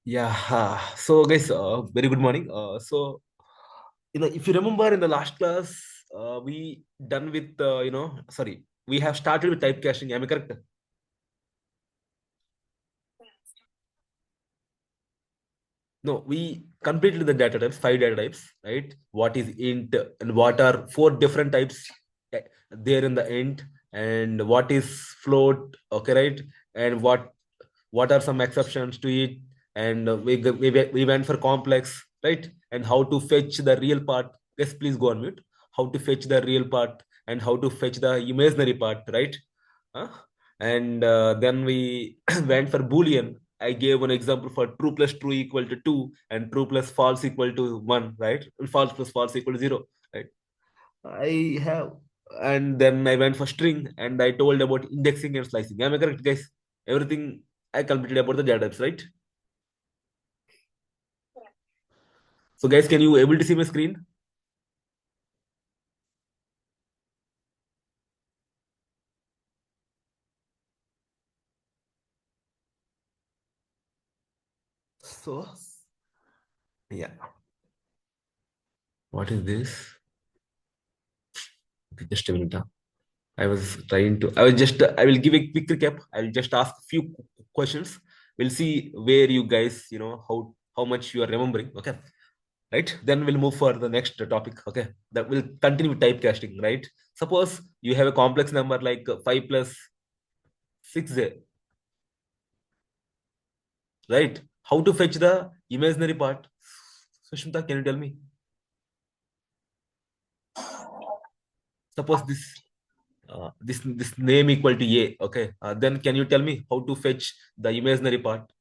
Yeah. So guys, very good morning. If you remember in the last class, we done with sorry, we have started with typecasting. Am I correct? No, we completed the data types, five data types, right? What is int and what are four different types eh, there in the int, and what is float, okay, right? And what are some exceptions to it, and we went for complex, right? And how to fetch the real part. Yes, please go on mute. How to fetch the real part and how to fetch the imaginary part, right? Huh? And then we went for boolean. I gave an example for true plus true equal to 2 and true plus false equal to 1, right? False plus false equal to 0, right? I have, and then I went for string and I told about indexing and slicing. Am I correct, guys? Everything I completed about the data types, right? So, guys, can you able to see my screen? So, yeah. What is this? Okay, just a minute. Huh? I was just, I will give a quick recap. I'll just ask a few questions. We'll see where you guys, how much you are remembering. Okay. Right. Then we'll move for the next topic. Okay. That will continue with typecasting, right? Suppose you have a complex number like 5 plus 6, right? How to fetch the imaginary part? Sushmita, can you tell me? Suppose this name equal to a. Okay. Then can you tell me how to fetch the imaginary part?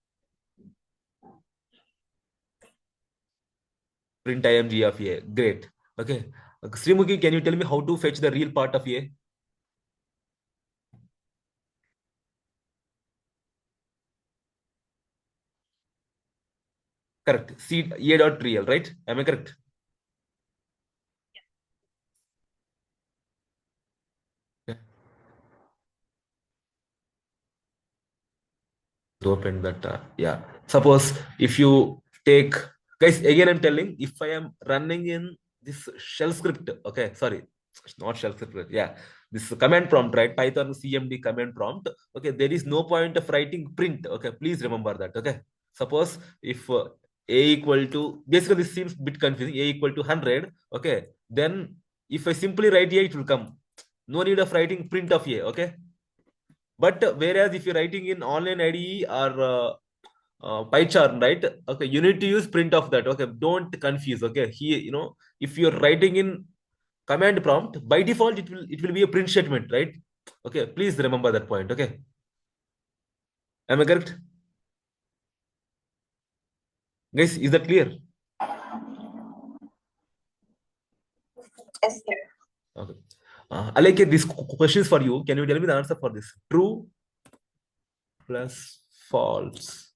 Print img of a. Great. Okay. Srimuki, can you tell me how to fetch the real part of a? Correct. C a dot real, right? Am I correct? Yeah. To open that. Yeah. Suppose if you take, guys, again, I'm telling, if I am running in this shell script, okay, sorry, it's not shell script, yeah, this command prompt, right? Python CMD command prompt. Okay, there is no point of writing print. Okay, please remember that. Okay, suppose if a equal to, basically this seems a bit confusing, a equal to 100. Okay, then if I simply write a, it will come. No need of writing print of a. Okay, but whereas if you're writing in online IDE or PyCharm, right? Okay, you need to use print of that. Okay, don't confuse. Okay, here, if you're writing in command prompt, by default it will be a print statement, right? Okay, please remember that point. Okay, am I correct, guys? Is that clear? Yes, sir. Okay. Alike, this question is for you. Can you tell me the answer for this? True plus false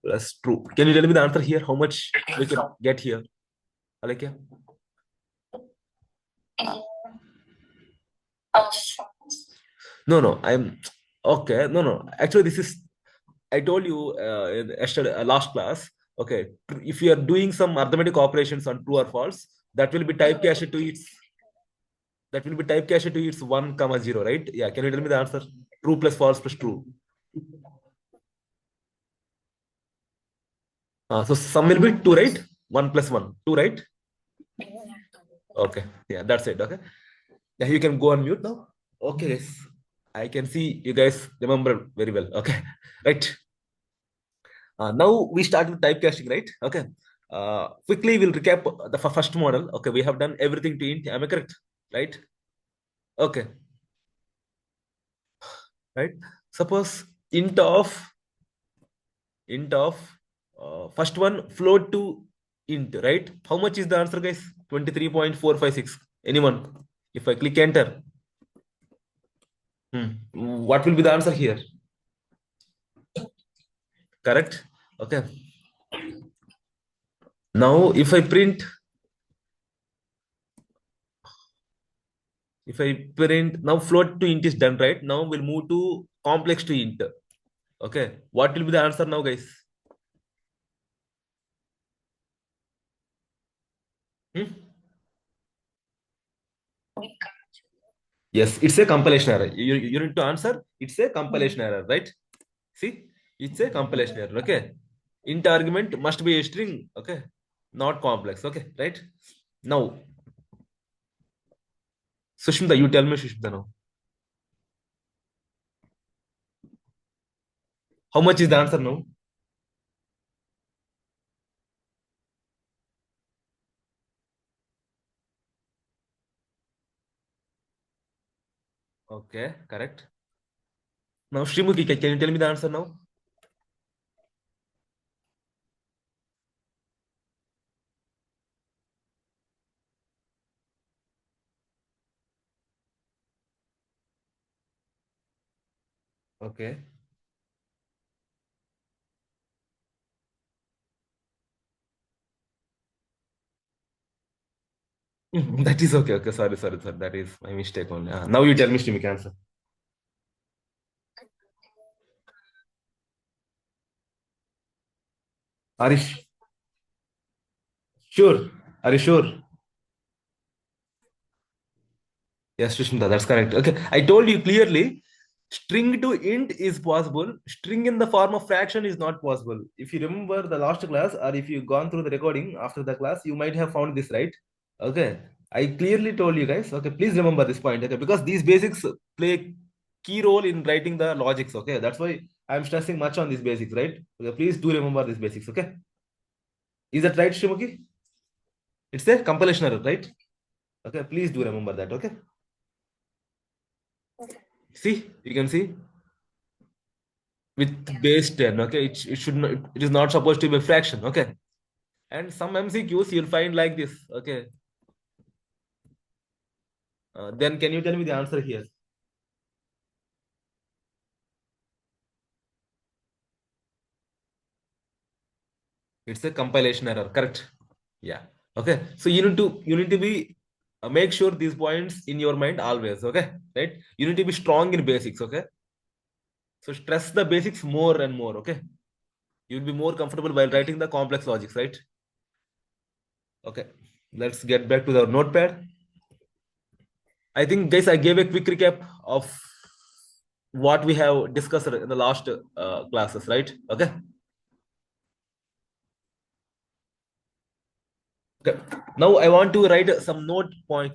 plus true. Can you tell me the answer here? How much we can get here, Alike? No, no, I'm okay. No, no. Actually, this is, I told you in yesterday, last class. Okay, if you are doing some arithmetic operations on true or false, that will be typecasted to its one comma zero, right? Yeah. Can you tell me the answer? True plus false plus true. So sum will be two, right? One plus one, two, right? Okay. Yeah, that's it. Okay. Yeah, you can go on mute now. Okay, guys. I can see you guys remember very well. Okay, right. Now we start with typecasting, right? Okay. Quickly, we'll recap the first model. Okay, we have done everything to int. Am I correct? Right? Okay. Right. Suppose int of first one float to int, right? How much is the answer, guys? 23.456. Anyone? If I click enter, what will be the answer here? Correct? Okay. Now, if I print now float to int is done, right? Now we'll move to complex to int. Okay. What will be the answer now, guys? Hmm? Yes, it's a compilation error. You need to answer. It's a compilation error, right? See, it's a compilation error. Okay. Int argument must be a string. Okay. Not complex. Okay. Right. Now, Sushmita, you tell me, Sushmita, now. How much is the answer now? Okay. Correct. Now, Shrimuki, can you tell me the answer now? Okay. That is okay. Okay. Sorry. That is my mistake only. Now you tell me, Shrimuki, answer. Are you sure? Are you sure? Yes, Sushmita, that's correct. Okay, I told you clearly, string to int is possible. String in the form of fraction is not possible. If you remember the last class, or if you gone through the recording after the class, you might have found this, right? Okay, I clearly told you guys. Okay, please remember this point. Okay, because these basics play key role in writing the logics. Okay, that's why I'm stressing much on these basics, right? Okay, please do remember these basics. Okay, is that right, Shimuki? It's a compilation error, right? Okay, please do remember that. Okay, see, you can see with base 10. Okay, it should not, it is not supposed to be a fraction. Okay, and some MCQs you'll find like this. Okay, then can you tell me the answer here? It's a compilation error, correct? Yeah. Okay, so you need to be make sure these points in your mind always. Okay, right? You need to be strong in basics. Okay, so stress the basics more and more. Okay, you'll be more comfortable while writing the complex logics, right? Okay, let's get back to the notepad. I think, guys, I gave a quick recap of what we have discussed in the last classes, right? Okay. Okay. Now I want to write some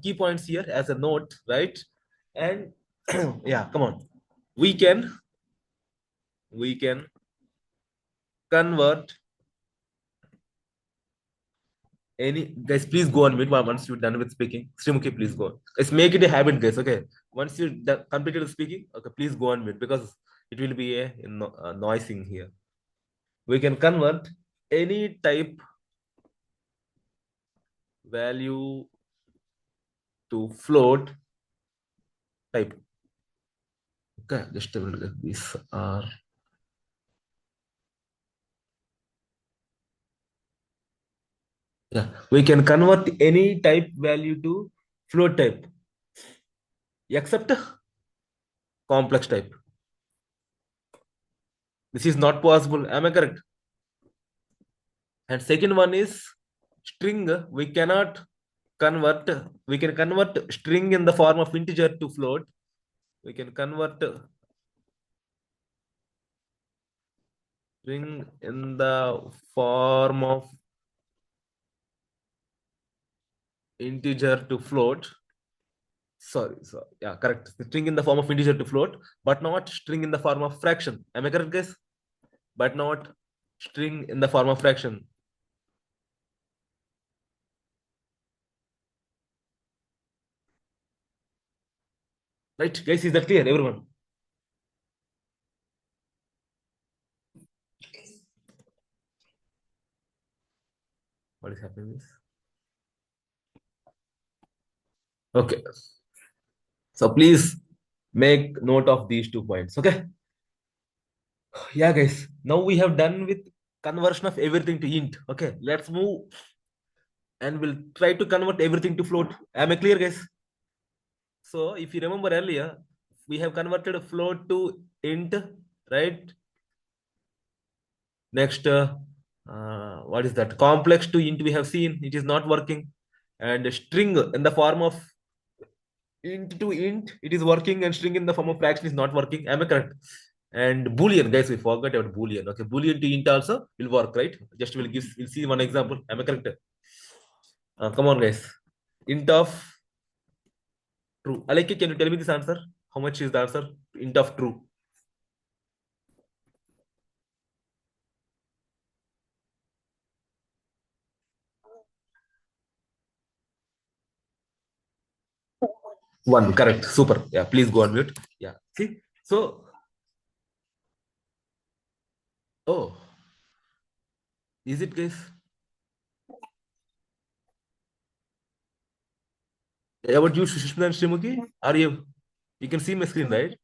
key points here as a note, right? And yeah, come on. We can we can convert any, guys. Please go on mute once you're done with speaking. Srimuki, please go on. Let's make it a habit, guys. Okay. Once you completed speaking, okay, please go on mute because it will be a noising here. We can convert any type value to float type. Okay, just a minute. These are, yeah. We can convert any type value to float type except complex type. This is not possible. Am I correct? And second one is string. We cannot convert. We can convert string in the form of integer to float. We can convert string in the form of integer to float. Sorry. Yeah, correct. String in the form of integer to float, but not string in the form of fraction. Am I correct, guys? But not string in the form of fraction. Right, guys? Is that clear, everyone? What is happening is, okay. So please make note of these 2 points. Okay. Yeah, guys. Now we have done with conversion of everything to int. Okay. Let's move and we'll try to convert everything to float. Am I clear, guys? So if you remember earlier, we have converted float to int, right? Next, what is that? Complex to int we have seen. It is not working. and string in the form of int to int, it is working, and string in the form of fraction is not working. Am I correct? And Boolean, guys, we forgot about Boolean. Okay, Boolean to int also will work, right? Just we'll see one example. Am I correct? Come on, guys. Int of true. Aleki, can you tell me this answer? How much is the answer? Int of true. One, correct. Super. Yeah, please go on mute. Yeah. See? So, oh, is it, guys? About you, Sushmita and Srimuki? Are you can see my screen, right?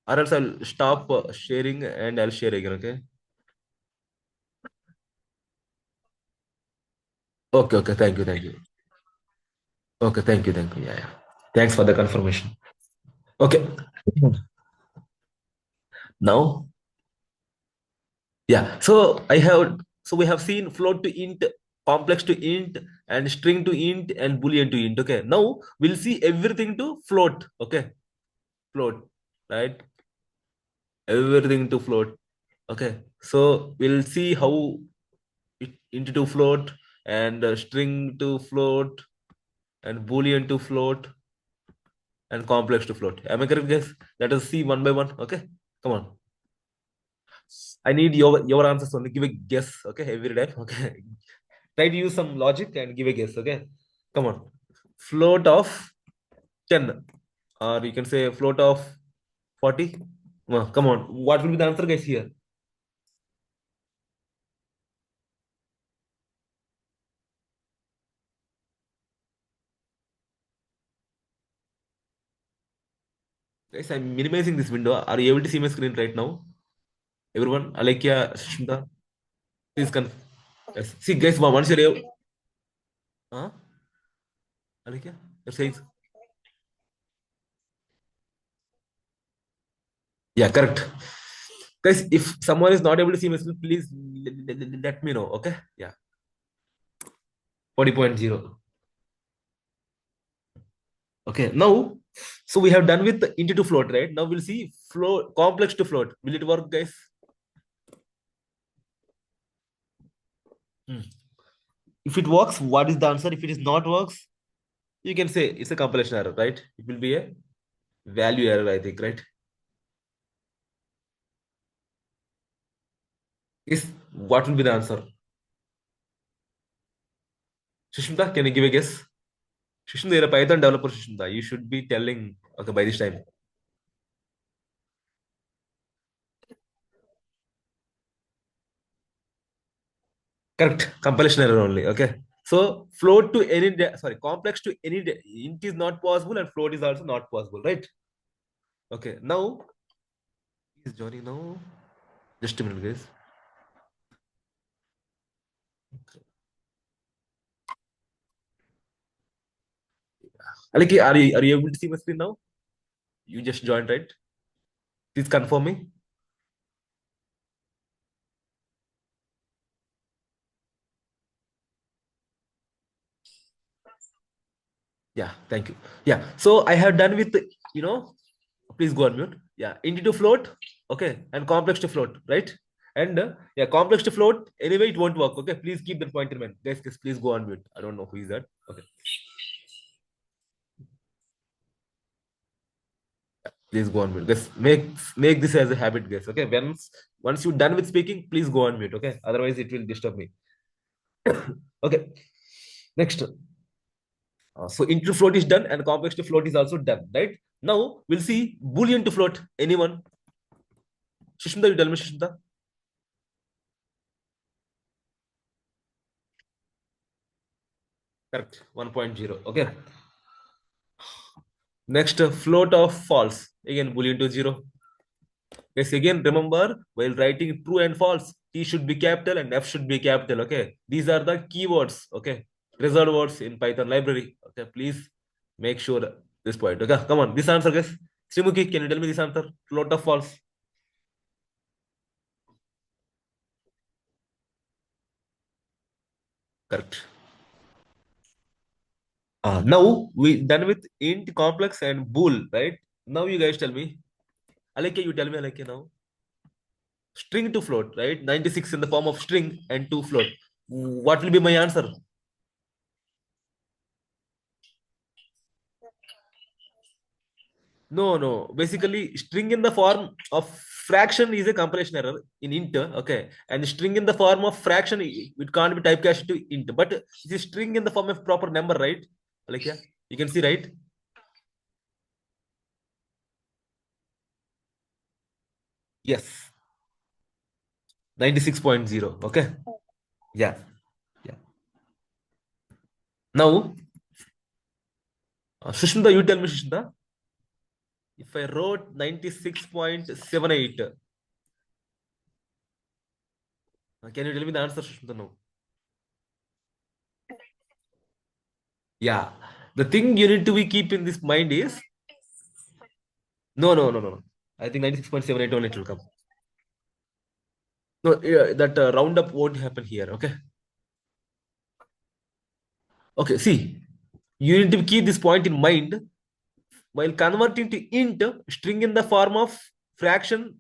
Or else I'll stop sharing and I'll share again, okay? Okay, okay. Thank you, thank you. Okay, thank you, thank you. Yeah, yeah. Thanks for the confirmation. Okay. Now, yeah. So we have seen float to int, complex to int, and string to int, and boolean to int. Okay. Now we'll see everything to float. Okay. Float. Right? Everything to float. Okay. So we'll see how int to float, and string to float, and boolean to float, and complex to float. Am I correct, guys? Let us see one by one. Okay. Come on. I need your answers only. Give a guess, okay, every time. Okay. Try to use some logic and give a guess, okay? Come on. Float of 10. Or you can say float of 40. Come on. What will be the answer, guys, here? Guys, I'm minimizing this window. Are you able to see my screen right now? Everyone? Alekia, Shunta, please yes. See, guys, once you're able. Huh? Alekia? You're saying. Yeah, correct. Guys, if someone is not able to see my screen, please let me know, okay? Yeah. 40.0. Okay, now, so we have done with the integer to float, right? Now we'll see float, complex to float. Will it work, guys? Hmm. If it works, what is the answer? If it is not works, you can say it's a compilation error, right? It will be a value error, I think, right? Is what will be the answer? Shushmita, can you give a guess? Shushmita, you're a Python developer, Shushmita. You should be telling, okay, by this time. Correct. Compilation error only. Okay. So float to any sorry, complex to any int is not possible, and float is also not possible, right? Okay. Now is joining now. Just a minute, guys. Aliki, are you able to see my screen now? You just joined, right? Please confirm me. Yeah, thank you. Yeah. So I have done with you know, please go on mute. Yeah, int to float, okay, and complex to float, right? And yeah, complex to float. Anyway, it won't work. Okay, please keep that point in mind, guys. Please go on mute. I don't know who is that. Okay, please go on mute. Guys, make this as a habit, guys. Okay, once you're done with speaking, please go on mute. Okay, otherwise it will disturb me. Okay, next. So int to float is done, and complex to float is also done, right? Now we'll see boolean to float. Anyone? Shishmita, you tell me, Shishmita. Correct. 1.0. Okay. Next, float of false. Again, boolean to 0. Yes, again, remember, while writing true and false, T should be capital and F should be capital. Okay. These are the keywords. Okay. Reserved words in Python library. Okay. Please make sure this point. Okay. Come on. This answer, guys. Srimuki, can you tell me this answer? Float of false. Correct. Now we done with int, complex, and bool, right? Now you guys tell me. Aleke, you tell me, Aleke, now. String to float, right? 96 in the form of string and to float. What will be my answer? No, no. Basically, string in the form of fraction is a compilation error in int, okay? And string in the form of fraction, it can't be typecast to int. But it is string in the form of proper number, right? Like, yeah, you can see, right? Yes, 96.0. Okay. Yeah. Yeah. Now, Sushmita, you tell me, Sushmita, if I wrote 96.78, can you tell me the answer, Sushmita? No. Yeah. The thing you need to be keep in this mind is no, no, no, no, no. I think 96.78 only it will come. No, yeah, that roundup won't happen here. Okay. Okay. See, you need to keep this point in mind while converting to int string in the form of fraction.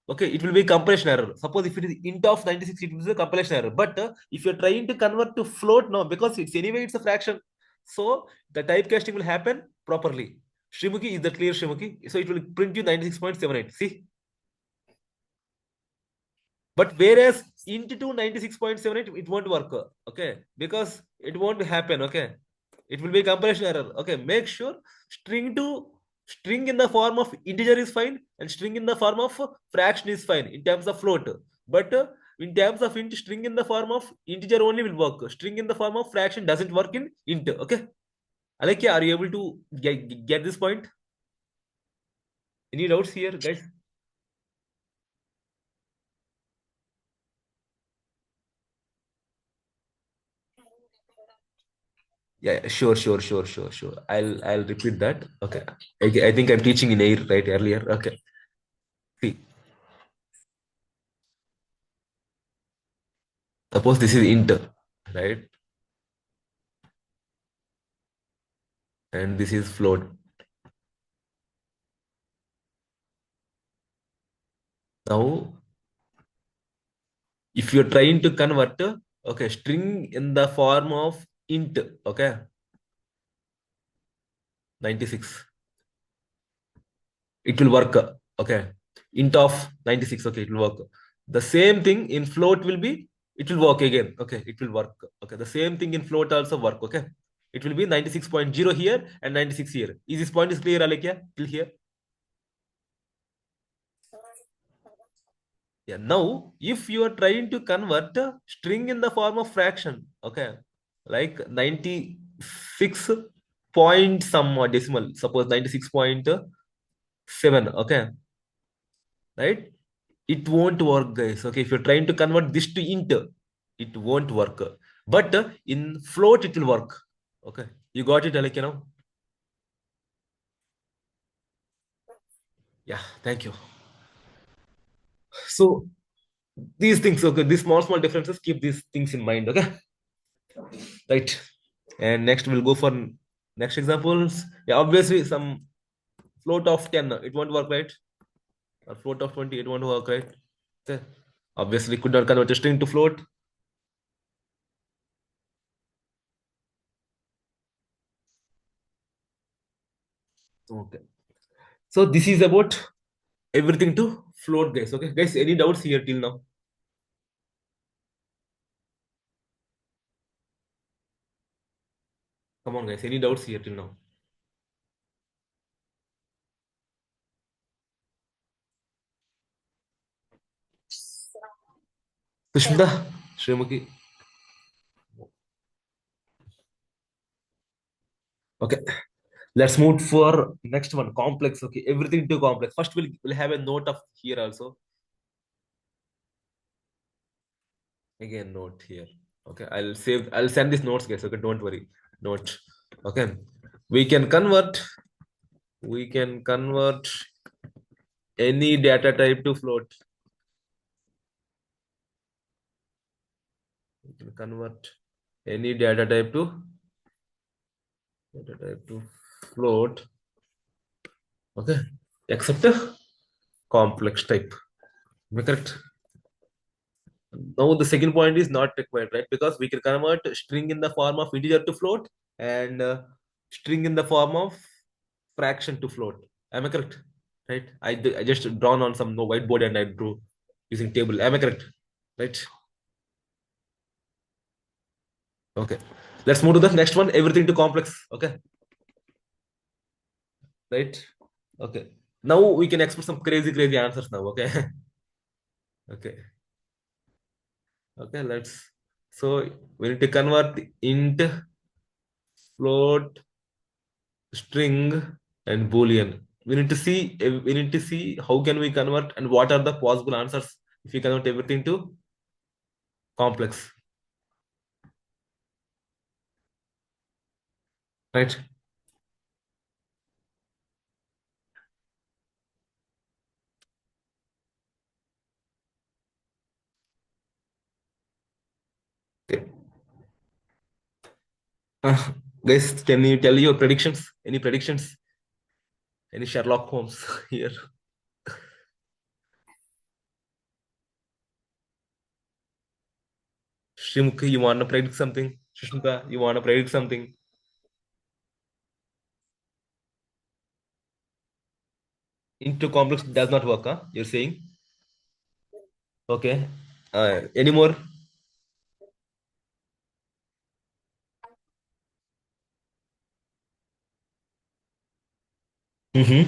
Okay, it will be compilation error. Suppose if it is int of 96, it is a compilation error. But if you're trying to convert to float, no, because it's anyway it's a fraction. So the typecasting will happen properly. Srimuki, is that clear, Srimuki? So it will print you 96.78. See? But whereas into 96.78, it won't work. Okay. Because it won't happen. Okay. It will be a comparison error. Okay. Make sure string to string in the form of integer is fine and string in the form of fraction is fine in terms of float. But in terms of int, string in the form of integer only will work. String in the form of fraction doesn't work in int. Okay. Alekya, are you able to get this point? Any doubts here, guys? Yeah, sure, sure, sure, sure, sure. I'll repeat that. Okay. I think I'm teaching in air right earlier. Okay. See, suppose this is int, right? And this is float. Now, if you're trying to convert, okay, string in the form of int, okay, 96, it will work. Okay. Int of 96, okay, it will work. The same thing in float will be, it will work again. Okay, it will work. Okay, the same thing in float also work. Okay, it will be 96.0 here and 96 here. Is this point is clear, Alekia? Till here? Yeah. Now, if you are trying to convert a string in the form of fraction, okay, like 96 point some decimal, suppose 96.7, okay, right? It won't work, guys. Okay, if you're trying to convert this to int, it won't work. But in float, it will work. Okay, you got it, like you know. Yeah, thank you. So these things, okay, these small differences, keep these things in mind. Okay, right. And next we'll go for next examples. Yeah, obviously some float of 10, it won't work, right? Or float of 20, it won't work, right? Okay. Obviously could not convert a string to float. Okay. So this is about everything to float, guys. Okay, guys, any doubts here till now? Come on, guys, any doubts here till now? Sushmita, Srimukhi. Okay, let's move for next one. Complex. Okay, everything too complex. First, we'll have a note of here also. Again, note here. Okay, I'll send these notes, guys. Okay, don't worry. Note. Okay. We can convert, we can convert any data type to float. We can convert any data type to data type to float. Okay. Except a complex type. Am I correct? Now the second point is not required, right? Because we can convert string in the form of integer to float and string in the form of fraction to float. Am I correct? Right? I just drawn on some no whiteboard and I drew using table. Am I correct? Right? Okay. Let's move to the next one. Everything to complex. Okay. Right? Okay. Now we can expect some crazy answers now. Okay. Okay. Okay. So we need to convert int, float, string, and boolean. We need to see how can we convert and what are the possible answers if we convert everything to complex. Right? Okay. Uh, Guys, can you tell your predictions? Any predictions? Any Sherlock Holmes here? Shrimka, you want to predict something? Shishmuka, you want to predict something? Into complex does not work, huh? You're saying? Okay. Any more? Mm-hmm.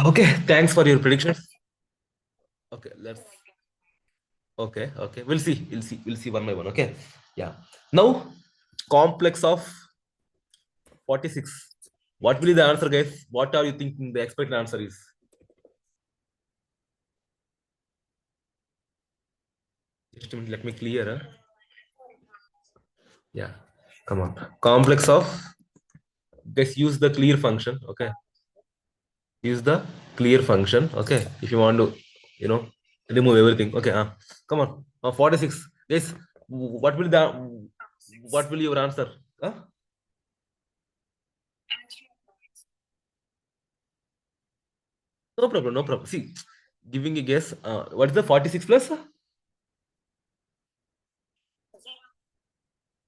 Okay. Thanks for your predictions. Okay. Okay. We'll see. We'll see one by one. Okay. Yeah. Now, complex of 46. What will be the answer, guys? What are you thinking the expected answer is? Just a minute, let me clear. Huh? Yeah. Come on. Complex of, guys, use the clear function. Okay. Use the clear function. Okay. If you want to, you know, remove everything. Okay. Come on. 46. Guys, what will your answer? Huh? No problem. No problem. See, giving a guess. What is the 46 plus?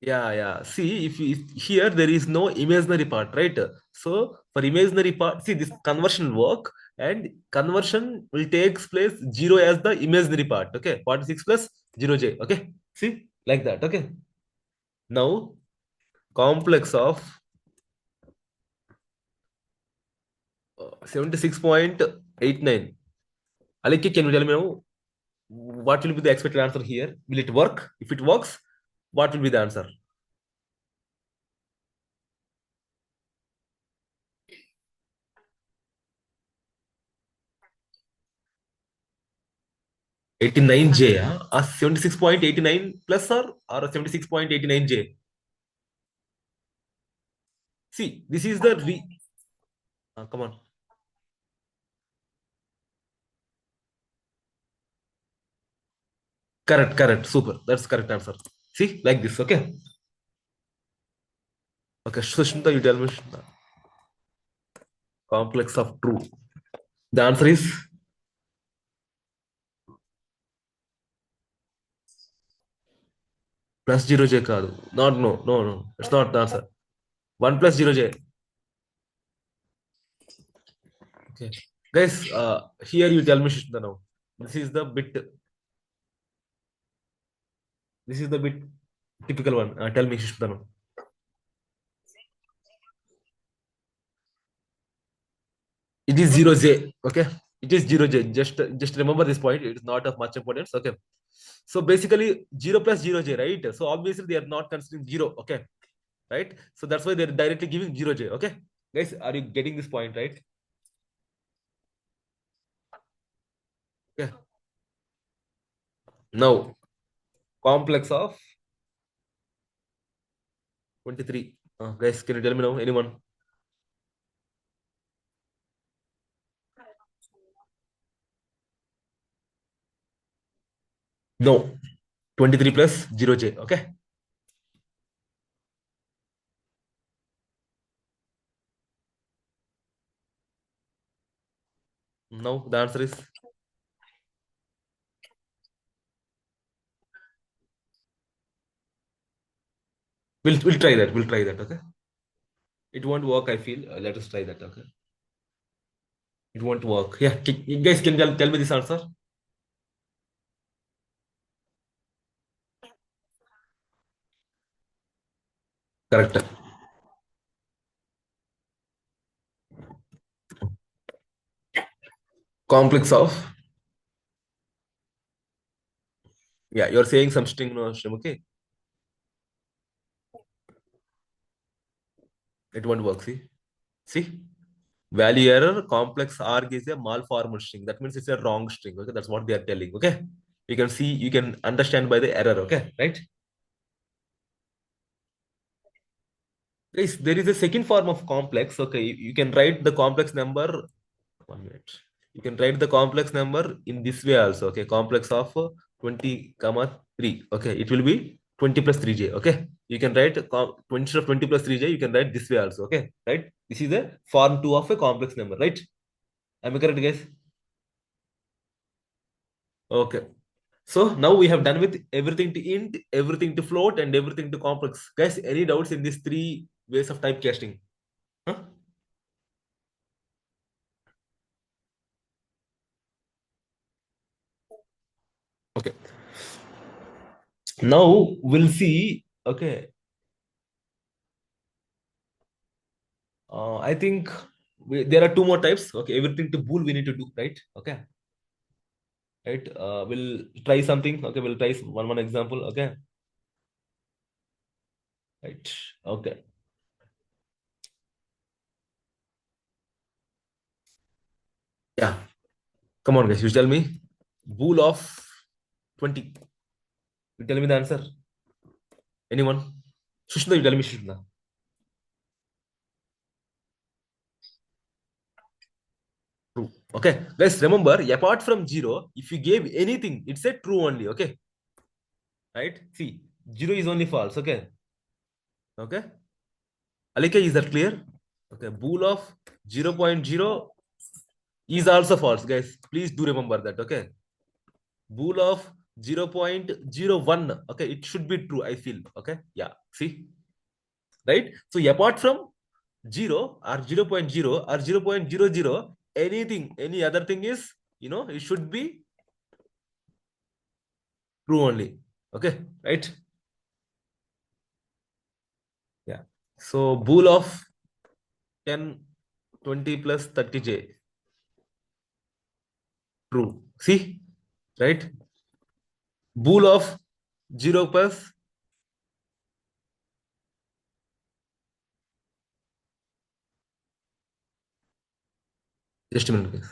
Yeah. See, here there is no imaginary part, right? So for imaginary part, see this conversion will work and conversion will takes place zero as the imaginary part. Okay, 46 plus 0j. Okay, see like that. Okay, now complex of 76.89. Alike, can you tell me now what will be the expected answer here? Will it work? If it works, what will be the answer? 89J, 76.89 plus or 76.89J. See, this is the come on. Correct. Super. That's correct answer. See, like this. Okay. Okay. Sushmita, you tell me. Sushmita. Complex of true. The answer is plus 0j కాదు. Not no. It's not the answer. 1 plus 0j. Okay. Guys, here you tell me Sushmita now. This is the bit. This is the bit typical one. Tell me Sushmita now. It is 0j. Okay. It is 0j. Just remember this point. It is not of much importance. Okay. So basically 0 plus 0j, right? So obviously they are not considering 0. Okay. Right? So that's why they're directly giving 0j. Okay. Guys, are you getting this point, right? Okay. Now, complex of 23. Guys, can you tell me now? Anyone? No. 23 plus 0j. Okay. No, the answer is we'll try that. We'll try that. Okay. It won't work. I feel. Let us try that. Okay. It won't work. Yeah. You guys can tell me this answer. Correct. Complex of. Yeah. You're saying some string no string. Okay. It won't work. See. See. Value error. Complex arg is a malformed string. That means it's a wrong string. Okay. That's what they are telling. Okay. You can see. You can understand by the error. Okay. Right. Guys, there is a second form of complex. Okay. You can write the complex number. 1 minute. You can write the complex number in this way also. Okay, complex of 20 comma 3. Okay, it will be 20 plus 3j. Okay, you can write instead of 20 plus 3j, you can write this way also. Okay, right? This is the form 2 of a complex number, right? Am I correct, guys? Okay. So now we have done with everything to int, everything to float, and everything to complex. Guys, any doubts in these three ways of typecasting? Huh? Okay. Now we'll see. Okay, I think there are two more types. Okay, everything to bool we need to do, right? Okay, right. We'll try something. Okay, we'll try one example. Okay, right. Okay, yeah. Come on, guys. You tell me. Bool of 20. You tell me the answer. Anyone? Sushna, you tell me, Sushna. True. Okay, guys. Remember, apart from zero, if you gave anything, it said true only. Okay, right? See, zero is only false. Okay, okay. Alika, is that clear? Okay, bool of 0.0 is also false, guys. Please do remember that. Okay, bool of 0.01. Okay, it should be true, I feel. Okay, yeah, see, right? So apart from 0 or 0.0 or 0.00, anything, any other thing is, it should be true only. Okay, right? Yeah. So bool of 10, 20 plus 30j, true. See, right? Bool of 0 plus, just a minute, guys.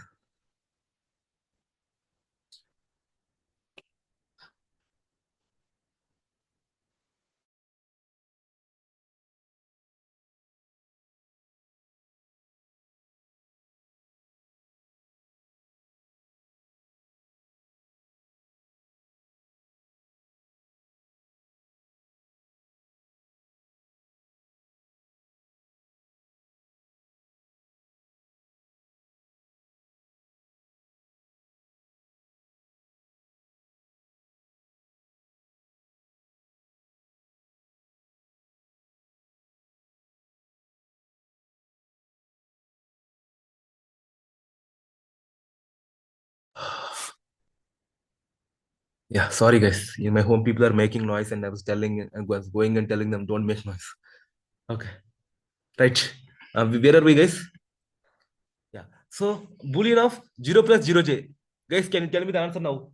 Yeah, sorry guys. In my home, people are making noise, and I was going and telling them, don't make noise. Okay, right. Where are we, guys? Yeah. So Boolean of 0 plus 0j. Guys, can you tell me the answer now?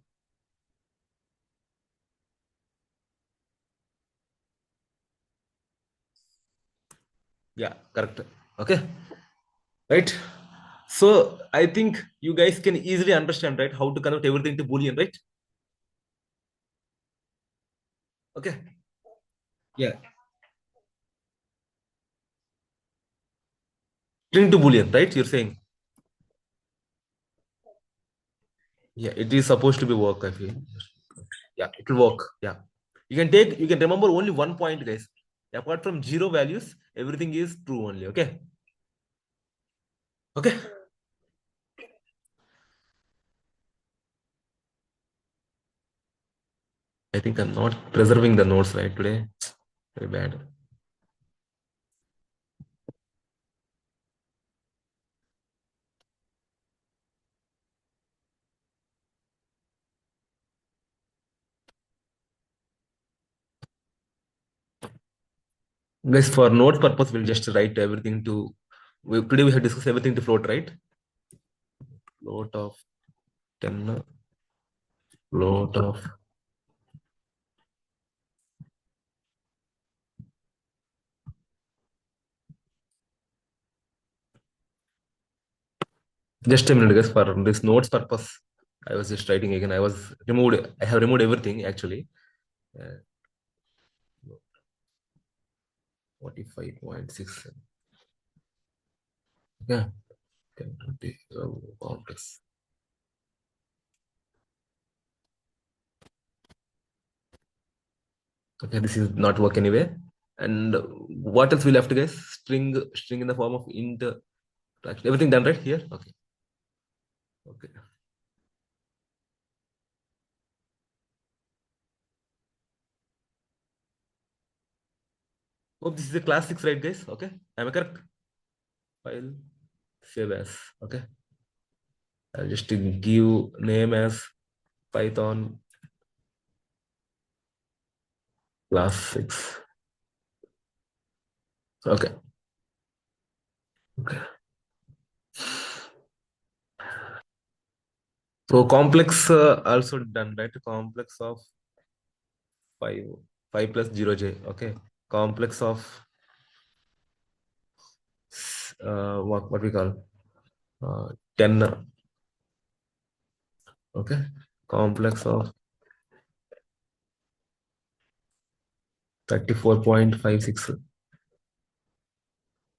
Yeah, correct. Okay, right. So I think you guys can easily understand, right, how to convert everything to Boolean, right? Okay. Yeah. String to Boolean, right? You're saying. Yeah, it is supposed to be work, I feel. Yeah, it will work. Yeah. You can remember only one point, guys. Apart from zero values, everything is true only. Okay. Okay. I think I'm not preserving the notes right today. Very bad. Guys, for note purpose, we'll just write everything to. Today we have discussed everything to float, right? Float of 10, float of. Just a minute, guys. For this notes purpose, I was just writing again. I have removed everything actually. Uh, 45.6. Yeah, 10, 20, complex. Okay, this is not work anyway. And what else we left, guys? String in the form of int. Everything done right here? Okay. Okay. Hope this is a class 6, right, guys? Okay. Am I correct? File, save as. Okay. I'll just give name as Python class 6. Okay. Okay. So complex also done, right? Complex of 5, 5 plus 0j. Okay. Complex of what we call 10. Okay. Complex of 34.56.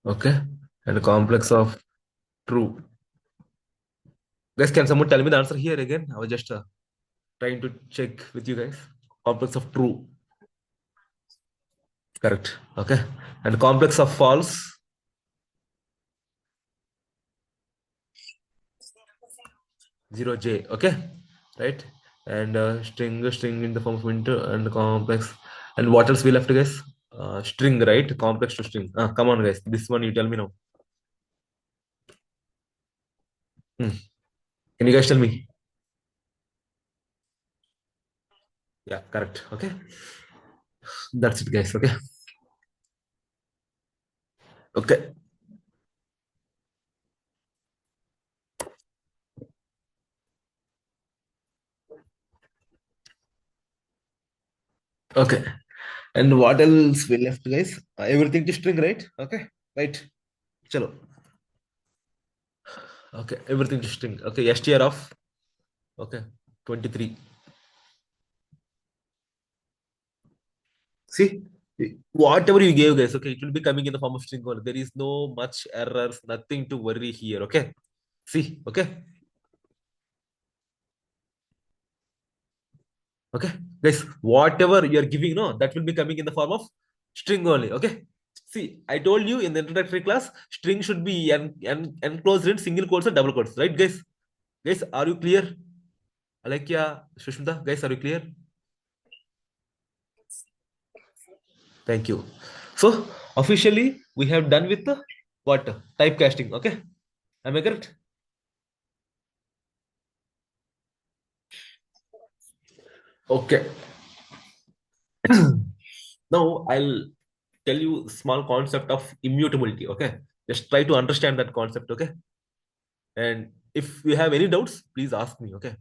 Okay. And complex of true. Guys, can someone tell me the answer here again? I was just trying to check with you guys. Complex of true. Correct. Okay. And complex of false. 0j. Okay. Right. And string in the form of int and complex. And what else we left, guys? String, right? Complex to string. Come on, guys. This one you tell me now. Hmm. Can you guys tell me? Yeah, correct. Okay. That's it, guys. Okay. Okay. Okay. And what else we left, guys? Everything to string, right? Okay. Right. Chalo. Okay. Everything to string. Okay. STR of. Okay. 23. See, whatever you gave, guys, okay, it will be coming in the form of string only. There is no much errors, nothing to worry here. Okay. See, okay. Okay. Guys, whatever you are giving, no, that will be coming in the form of string only. Okay. See, I told you in the introductory class, string should be enclosed in single quotes or double quotes, right, guys? Guys, are you clear? Alekya, Shushmita, guys, are you clear? Thank you. So, officially, we have done with the what? Typecasting. Okay. Am I correct? Okay. Now, I'll tell you small concept of immutability. Okay. Just try to understand that concept. Okay. And if you have any doubts, please ask me. Okay.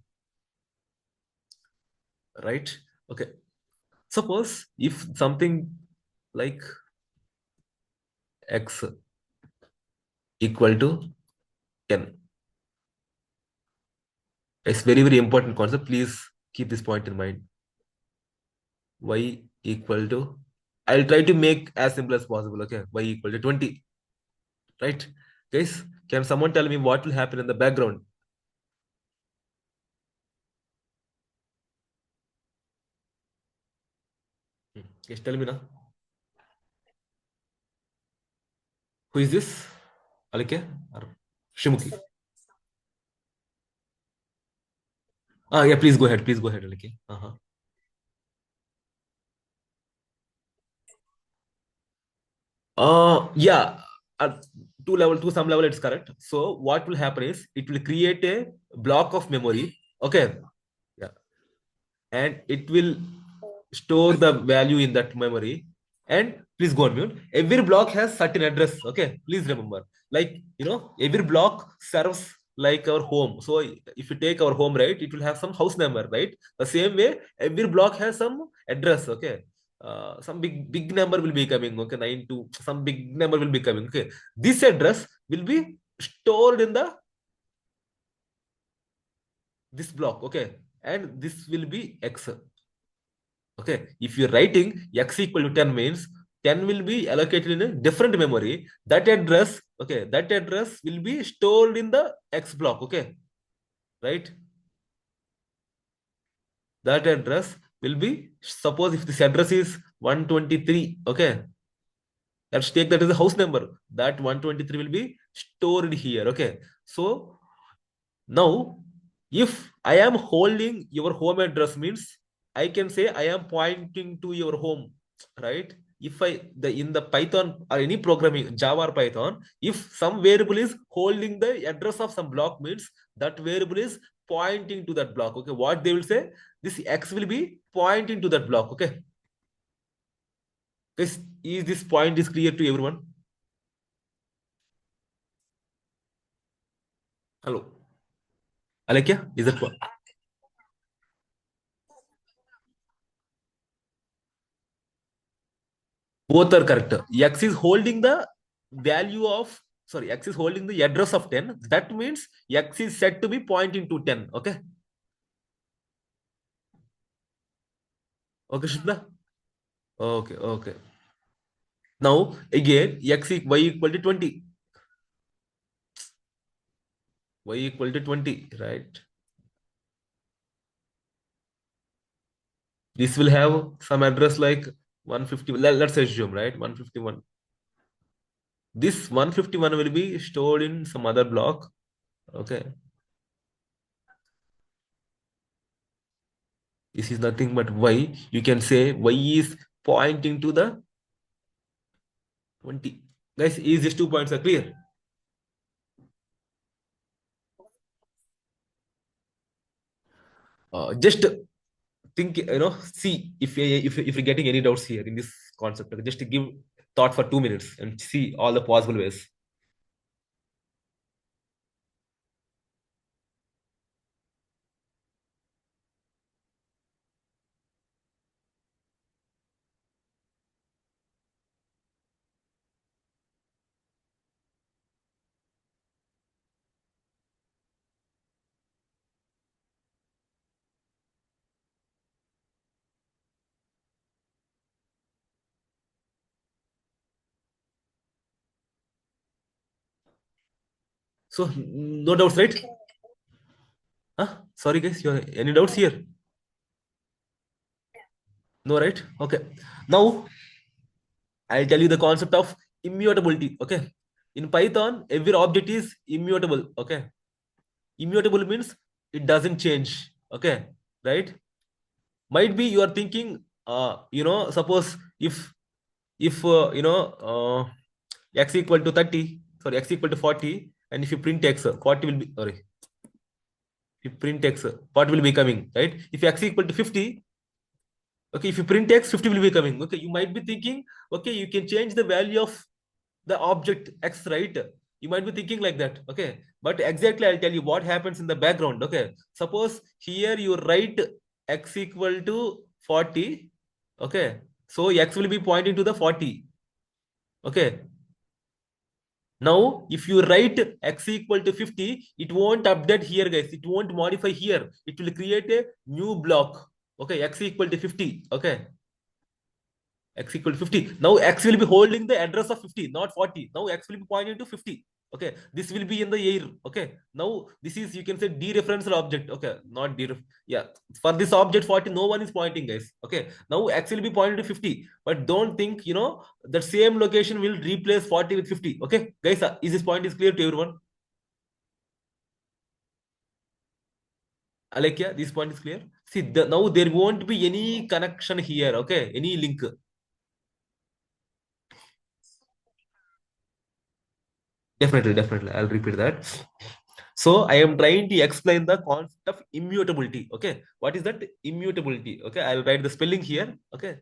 Right. Okay. Suppose if something like x equal to 10. It's very, very important concept. Please keep this point in mind. Y equal to, I'll try to make as simple as possible. Okay. Y equal to 20. Right. Guys, can someone tell me what will happen in the background? Guys, tell me now. Who is this? Alike or Shimuki? Yeah, please go ahead. Please go ahead, Alike. Uh-huh. Yeah, at to some level, it's correct. So what will happen is it will create a block of memory. Okay. Yeah. And it will store the value in that memory. And please go on mute. Every block has certain address. Okay, please remember. Like every block serves like our home. So if you take our home, right, it will have some house number, right? The same way, every block has some address. Okay. Some big number will be coming. Okay, 9 to some big number will be coming. Okay, this address will be stored in the this block. Okay, and this will be X. Okay, if you're writing x equal to 10 means 10 will be allocated in a different memory. That address, okay, that address will be stored in the X block. Okay, right? That address will be, suppose if this address is 123, okay, let's take that as a house number. That 123 will be stored here. Okay, so now, if I am holding your home address means I can say I am pointing to your home, right? If I the in the Python or any programming Java or Python, if some variable is holding the address of some block means that variable is pointing to that block. Okay, what they will say? This X will be pointing to that block. Okay, this point is clear to everyone? Hello, Alekia, is that what? Both are correct. X is holding the value of, sorry, X is holding the address of 10. That means X is set to be pointing to 10. Okay. Okay, Shubhla? Okay, okay. Now, again, Y equal to 20. Y equal to 20, right? This will have some address like 150. Let's assume, right? 151. This 151 will be stored in some other block. Okay. This is nothing but Y. You can say Y is pointing to the 20. Guys, is these 2 points are clear? Just think, see if you're getting any doubts here in this concept. Just to give thought for 2 minutes and see all the possible ways. So no doubts, right? Huh? Sorry, guys, you have any doubts here? No, right? Okay. Now I'll tell you the concept of immutability. Okay. In Python, every object is immutable. Okay. Immutable means it doesn't change. Okay. Right? Might be you are thinking, suppose if x equal to 30, sorry, x equal to 40, and if you print x, 40 will be, sorry, if you print x, 40 will be coming, right? If x equal to 50, okay, if you print x, 50 will be coming. Okay, you might be thinking, okay, you can change the value of the object x, right? You might be thinking like that. Okay, but exactly I'll tell you what happens in the background. Okay, suppose here you write x equal to 40. Okay, so x will be pointing to the 40. Okay, now if you write x equal to 50, it won't update here, guys. It won't modify here. It will create a new block. Okay, x equal to 50. Okay, x equal to 50. Now x will be holding the address of 50, not 40. Now x will be pointing to 50. Okay, this will be in the air. Okay, now this is, you can say, dereferential object. Okay, not deref. Yeah, for this object 40, no one is pointing, guys. Okay, now x will be pointing to 50, but don't think that same location will replace 40 with 50. Okay, guys, is this point is clear to everyone? Alekia, this point is clear. See, now there won't be any connection here. Okay, any link. Definitely. I'll repeat that. So I am trying to explain the concept of immutability. Okay. What is that immutability? Okay. I'll write the spelling here. Okay.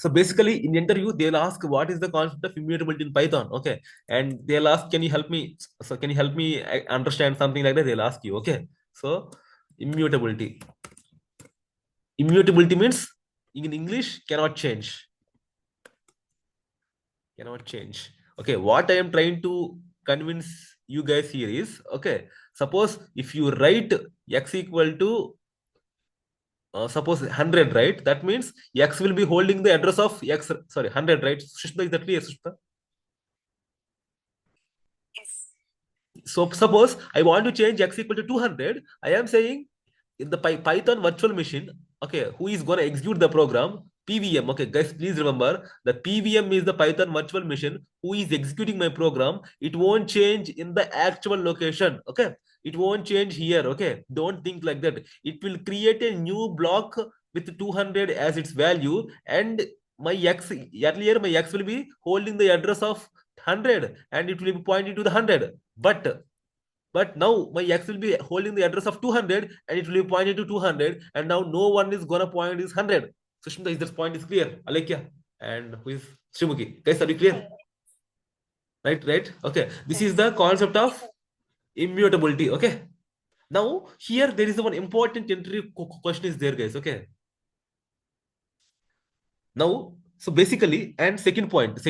So basically, in interview, they'll ask what is the concept of immutability in Python. Okay. And they'll ask, can you help me? So can you help me understand something like that? They'll ask you. Okay. So immutability. Immutability means in English cannot change. Cannot change. Okay, what I am trying to convince you guys here is, okay, suppose if you write x equal to suppose 100, right? That means x will be holding the address of x, sorry, 100, right? Sushma, is that clear, Sushma? So suppose I want to change x equal to 200, I am saying in the Python virtual machine, okay, who is going to execute the program? PVM. Okay, guys, please remember the PVM is the Python virtual machine who is executing my program. It won't change in the actual location. Okay, it won't change here. Okay, don't think like that. It will create a new block with 200 as its value, and my x earlier my x will be holding the address of 100 and it will be pointing to the 100. But now my x will be holding the address of 200 and it will be pointing to 200, and now no one is gonna point is 100. Sushmita, is this point is clear? Alekya and who is Shrimuki? Guys, are you clear? Right. Okay. This is the concept of immutability. Okay. Now here there is one important interview question is there, guys. Okay. Now, so basically, and second point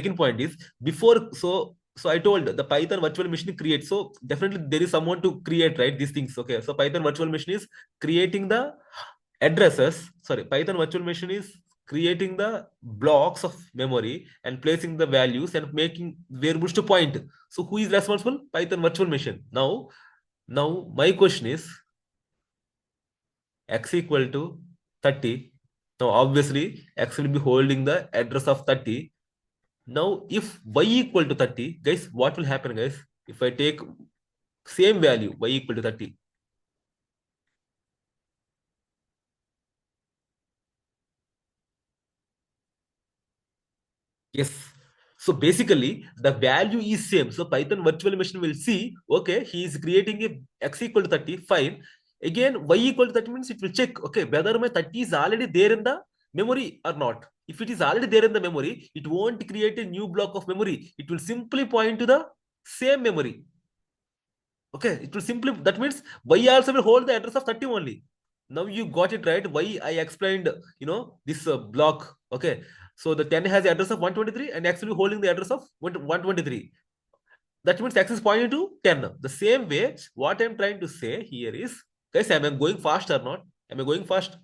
is before, so I told the Python virtual machine creates. So definitely there is someone to create, right? These things. Okay. So Python virtual machine is creating the addresses. Sorry, Python virtual machine is creating the blocks of memory and placing the values and making variables to point. So who is responsible? Python virtual machine. Now my question is x equal to 30. Now, obviously, x will be holding the address of 30. Now, if y equal to 30, guys, what will happen, guys? If I take same value, y equal to 30. Yes. So basically, the value is same. So Python virtual machine will see, okay, he is creating a x equal to 30, fine. Again, y equal to 30 means it will check, okay, whether my 30 is already there in the memory or not. If it is already there in the memory, it won't create a new block of memory. It will simply point to the same memory. Okay, it will simply, that means y also will hold the address of 30 only. Now you got it right. Why I explained, this block. Okay, so the 10 has the address of 123 and actually holding the address of 123. That means x is pointing to 10. The same way, what I'm trying to say here is, guys, am I going fast or not? Am I going fast?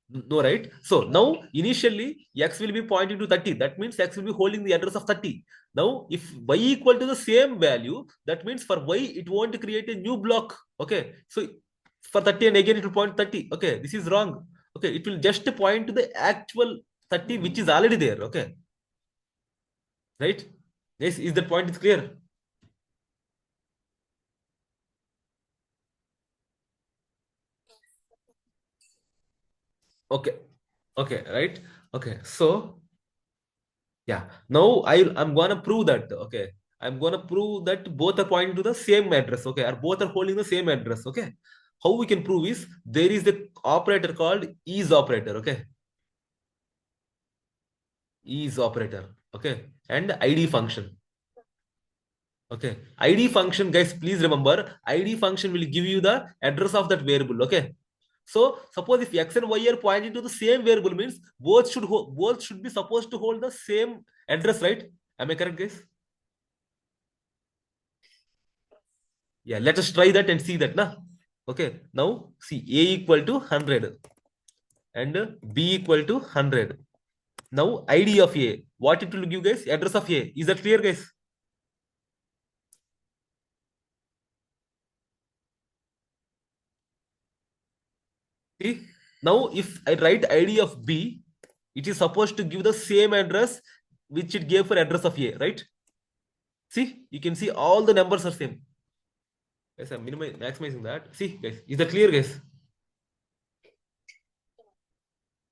No, right? So now initially x will be pointing to 30. That means x will be holding the address of 30. Now if y equal to the same value, that means for y it won't create a new block. Okay. So for 30 and again it will point 30. Okay, this is wrong. Okay, it will just point to the actual 30 which is already there. Okay, right? Yes, is that point is clear? Okay, okay, right? Okay, so yeah, now I'm gonna prove that. Okay, I'm gonna prove that both are pointing to the same address. Okay, or both are holding the same address. Okay, how we can prove is there is the operator called is operator. Okay, is operator. Okay, and id function. Okay, id function, guys. Please remember, id function will give you the address of that variable. Okay, so suppose if x and y are pointing to the same variable, means both should be supposed to hold the same address, right? Am I correct, guys? Yeah, let us try that and see that. Na? Okay, now see A equal to 100 and B equal to 100. Now ID of A, what it will give, guys? Address of A. Is that clear, guys? See, now if I write ID of B, it is supposed to give the same address which it gave for address of A, right? See, you can see all the numbers are same. Guys, I'm maximizing that. See, guys, is that clear, guys?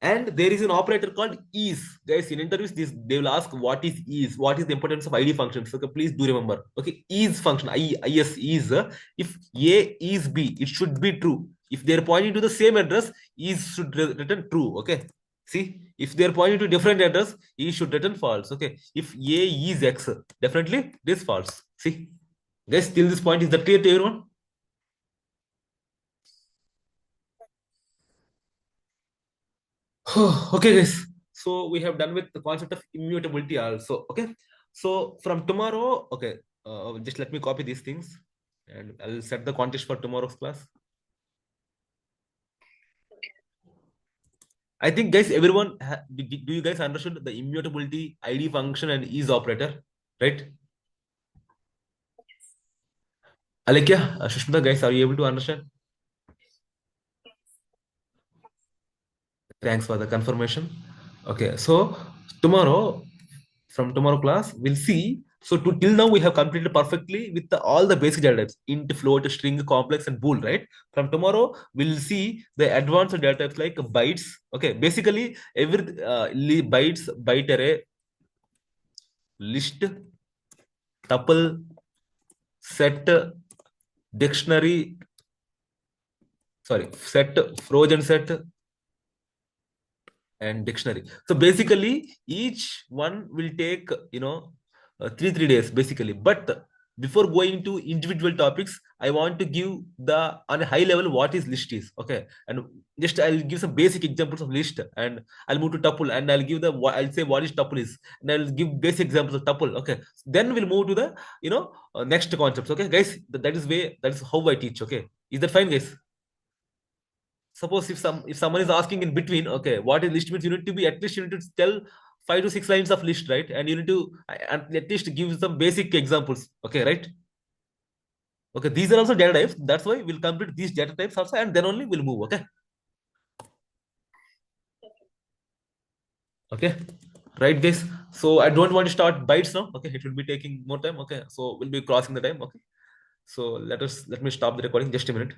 And there is an operator called is. Guys, in interviews, this they will ask what is, what is the importance of id functions. Okay, please do remember. Okay, is function, is, if a is b, it should be true. If they're pointing to the same address, is should return true. Okay, see, if they're pointing to different address, e should return false. Okay, if a is x, definitely this false. See, guys, till this point, is that clear to everyone? Okay, guys. So we have done with the concept of immutability also. Okay. So from tomorrow, okay, just let me copy these things and I'll set the context for tomorrow's class. I think, guys, everyone, do you guys understood the immutability ID function and is operator, right? Alekia, Shushmita, guys, are you able to understand? Thanks for the confirmation. Okay, so tomorrow, from tomorrow class, we'll see. So to till now, we have completed perfectly with all the basic data types: int, float, string, complex, and bool. Right? From tomorrow, we'll see the advanced data types like bytes. Okay, basically every bytes, byte array, list, tuple, set, dictionary. Sorry, set, frozen set, and dictionary. So basically, each one will take 3 days basically. But before going to individual topics, I want to give the on a high level what is list is. Okay, and just I'll give some basic examples of list, and I'll move to tuple, and I'll give the I'll say what is tuple is, and I'll give basic examples of tuple. Okay, then we'll move to the next concepts. Okay, guys, that is how I teach. Okay, is that fine, guys? Suppose if someone is asking in between, okay, what is list means, you need to be at least, you need to tell 5 to 6 lines of list, right? And you need to at least give some basic examples. Okay, right? Okay, these are also data types. That's why we'll complete these data types also, and then only we'll move. Okay. Okay, right, guys. So I don't want to start bytes now. Okay, it will be taking more time. Okay, so we'll be crossing the time. Okay, so let me stop the recording just a minute.